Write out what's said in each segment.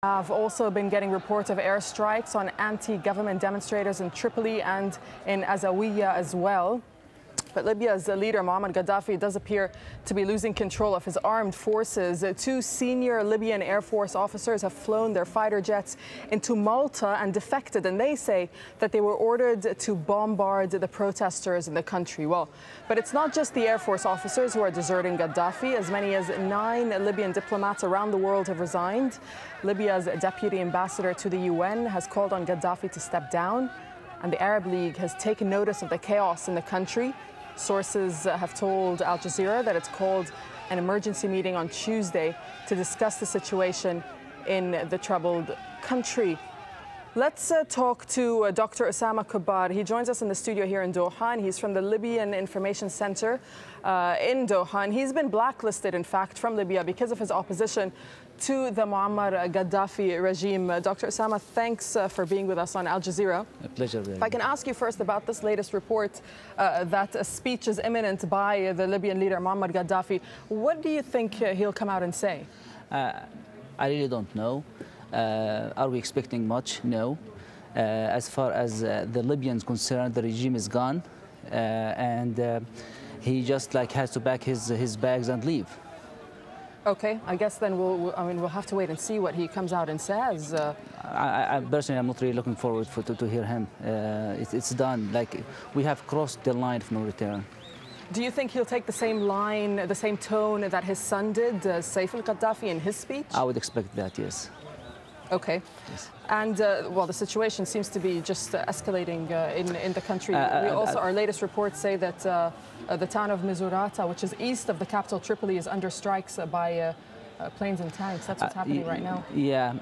I've also been getting reports of airstrikes on anti-government demonstrators in Tripoli and in AlJazeera as well. But Libya's leader, Muammar Gaddafi, does appear to be losing control of his armed forces. Two senior Libyan Air Force officers have flown their fighter jets into Malta and defected, and they say that they were ordered to bombard the protesters in the country. But it's not just the Air Force officers who are deserting Gaddafi. As many as 9 Libyan diplomats around the world have resigned. Libya's deputy ambassador to the UN has called on Gaddafi to step down, and the Arab League has taken notice of the chaos in the country. Sources have told AlJazeera that it's called an emergency meeting on Tuesday to discuss the situation in the troubled country. Let's talk to Dr. Osama Kubar. He joins us in the studio here in Doha, and he's from the Libyan Information Center in Doha. And he's been blacklisted, in fact, from Libya because of his opposition to the Muammar Gaddafi regime. Dr. Osama, thanks for being with us on AlJazeera. A pleasure. If I can ask you first about this latest report that a speech is imminent by the Libyan leader Muammar Gaddafi. What do you think he'll come out and say? I really don't know. Are we expecting much? No. As far as the Libyans concerned, the regime is gone, and he just has to pack his bags and leave. Okay, I guess then we'll have to wait and see what he comes out and says. I personally am not really looking forward to hear him. It's done. We have crossed the line of no return. Do you think he'll take the same line, the same tone that his son did, Saif al-Gaddafi, in his speech? I would expect that, yes. Okay. Yes. And, the situation seems to be just escalating in the country. Our latest reports say that the town of Misurata, which is east of the capital Tripoli, is under strikes by planes and tanks. That's what's happening right now. Yeah.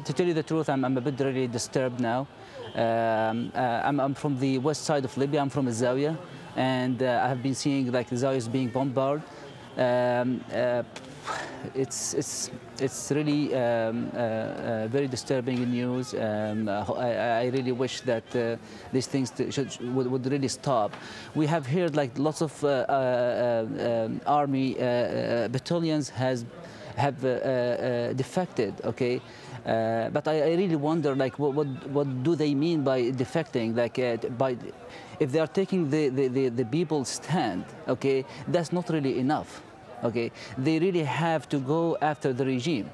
To tell you the truth, I'm a bit really disturbed now. I'm from the west side of Libya. I'm from AlJazeera, and I have been seeing AlJazeera is being bombarded. It's really very disturbing news. I really wish that these things would really stop. We have heard lots of army battalions have defected. Okay. But I really wonder, what do they mean by defecting? If they are taking the people's stand, okay, that's not really enough. Okay, they really have to go after the regime.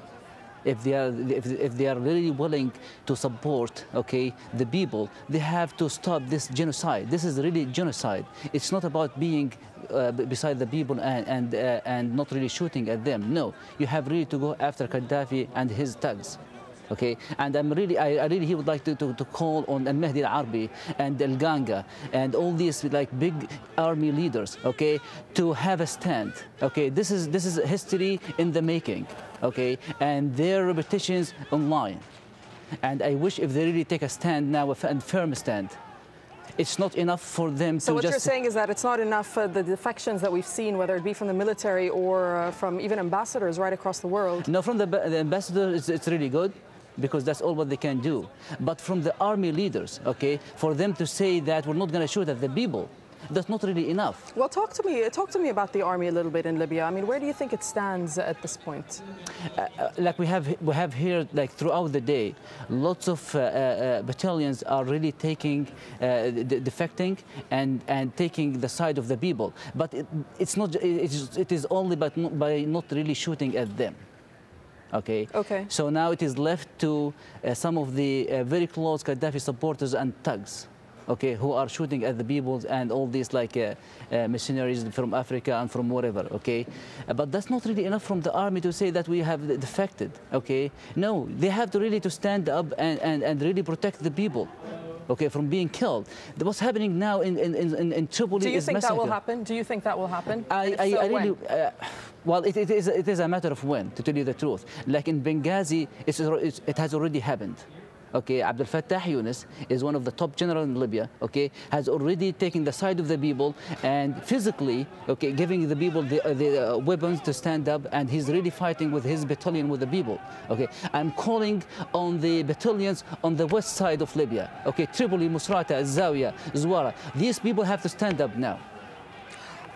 If they are really willing to support, okay, the people, they have to stop this genocide. This is really genocide. It's not about being beside the people and not really shooting at them. No, you have really to go after Gaddafi and his thugs. Okay, and I really would like to call on Al-Mahdi Al-Arbi and Al-Ganga and all these big army leaders, okay, to have a stand. Okay, this is history in the making, okay, and their repetitions online. And I wish if they really take a stand now, a firm stand. It's not enough for them to just... So what you're saying is that it's not enough the defections that we've seen, whether it be from the military or from even ambassadors right across the world? No, from the ambassadors, it's really good, because that's all what they can do. But from the army leaders, okay, for them to say that we're not going to shoot at the people, that's not really enough. Well, talk to me about the army a little bit in Libya. I mean, where do you think it stands at this point? We have here throughout the day, lots of battalions are really taking defecting and taking the side of the people. But it's not. It is only by not really shooting at them. Okay. Okay. So now it is left to some of the very close Gaddafi supporters and thugs, okay, who are shooting at the people and all these mercenaries from Africa and from wherever. Okay, but that's not really enough from the army to say that we have defected. Okay, no, they have to really stand up and really protect the people. Okay, from being killed. What's happening now in Tripoli? Do you think that will happen? Do you think that will happen? Well, it is a matter of when, to tell you the truth. Like in Benghazi, it has already happened. Okay, Abdel Fattah Yunus is one of the top generals in Libya, okay, has already taken the side of the people and physically, okay, giving the people the weapons to stand up, and he's really fighting with his battalion with the people, okay. I'm calling on the battalions on the west side of Libya, okay, Tripoli, Misrata, Zawiya, Zwara. These people have to stand up now.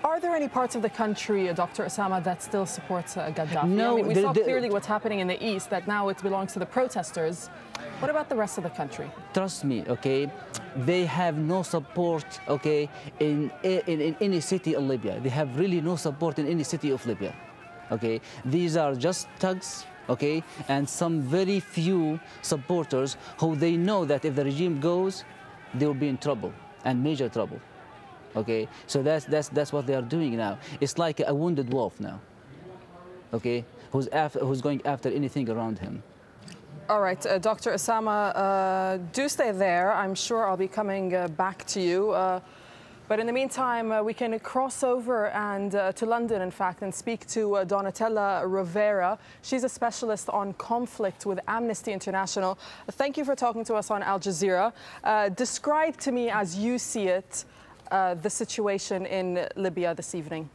Are there any parts of the country, Dr. Osama, that still supports Gaddafi? No, I mean, we saw clearly what's happening in the east, that now it belongs to the protesters. What about the rest of the country? Trust me, okay, they have no support, okay, in any city in Libya. They have really no support in any city of Libya, okay. These are just thugs, okay, and some very few supporters who they know that if the regime goes, they will be in trouble, and major trouble, okay. So that's what they are doing now. It's like a wounded wolf now, okay, who's going after anything around him. All right, Dr. Osama, do stay there. I'm sure I'll be coming back to you. But in the meantime, we can cross over and to London, in fact, and speak to Donatella Rivera. She's a specialist on conflict with Amnesty International. Thank you for talking to us on Al Jazeera. Describe to me, as you see it, the situation in Libya this evening.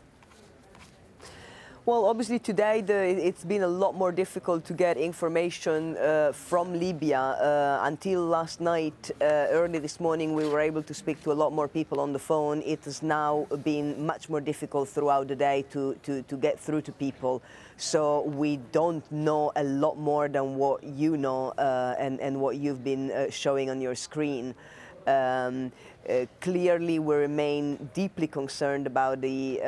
Well, obviously today it's been a lot more difficult to get information from Libya. Until last night, early this morning, we were able to speak to a lot more people on the phone. It has now been much more difficult throughout the day to get through to people. So we don't know a lot more than what you know and what you've been showing on your screen. Clearly, we remain deeply concerned about the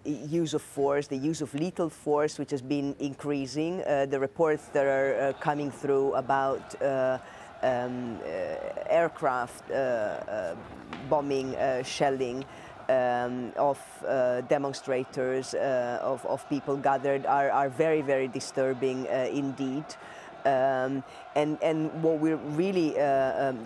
use of force, the use of lethal force, which has been increasing. The reports that are coming through about aircraft bombing, shelling of demonstrators, of people gathered, are very, very disturbing indeed. And what we're really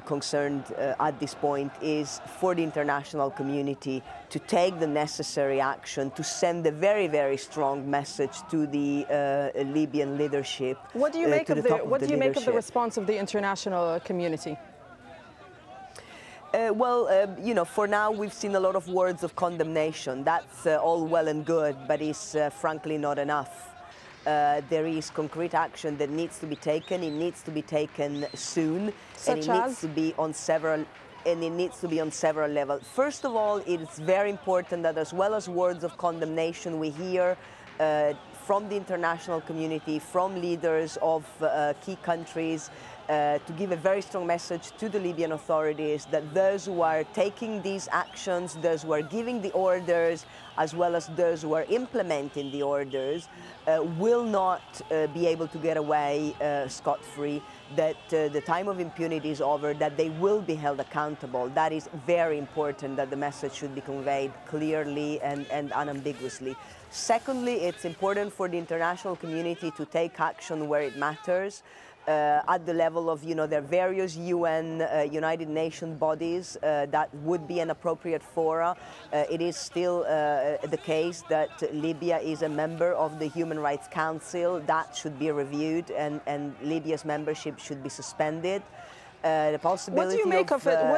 concerned at this point is for the international community to take the necessary action to send a very, very strong message to the Libyan leadership. What do you make of the response of the international community? You know, for now we've seen a lot of words of condemnation. That's all well and good, but it's frankly not enough. There is concrete action that needs to be taken. It needs to be taken soon, and it needs to be on several. And it needs to be on several levels. First of all, it's very important that, as well as words of condemnation, we hear from the international community, from leaders of key countries, to give a very strong message to the Libyan authorities that those who are taking these actions, those who are giving the orders, as well as those who are implementing the orders, will not be able to get away scot-free, that the time of impunity is over, that they will be held accountable. That is very important, that the message should be conveyed clearly and unambiguously. Secondly, it's important for the international community to take action where it matters. At the level of, you know, there are various UN, United Nations bodies that would be an appropriate fora. It is still the case that Libya is a member of the Human Rights Council. That should be reviewed, and Libya's membership should be suspended. The possibility what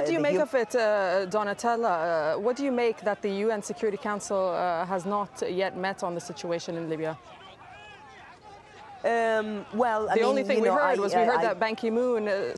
do you make of it, Donatella? What do you make that the UN Security Council has not yet met on the situation in Libya? The only thing we heard was that Ban Ki-moon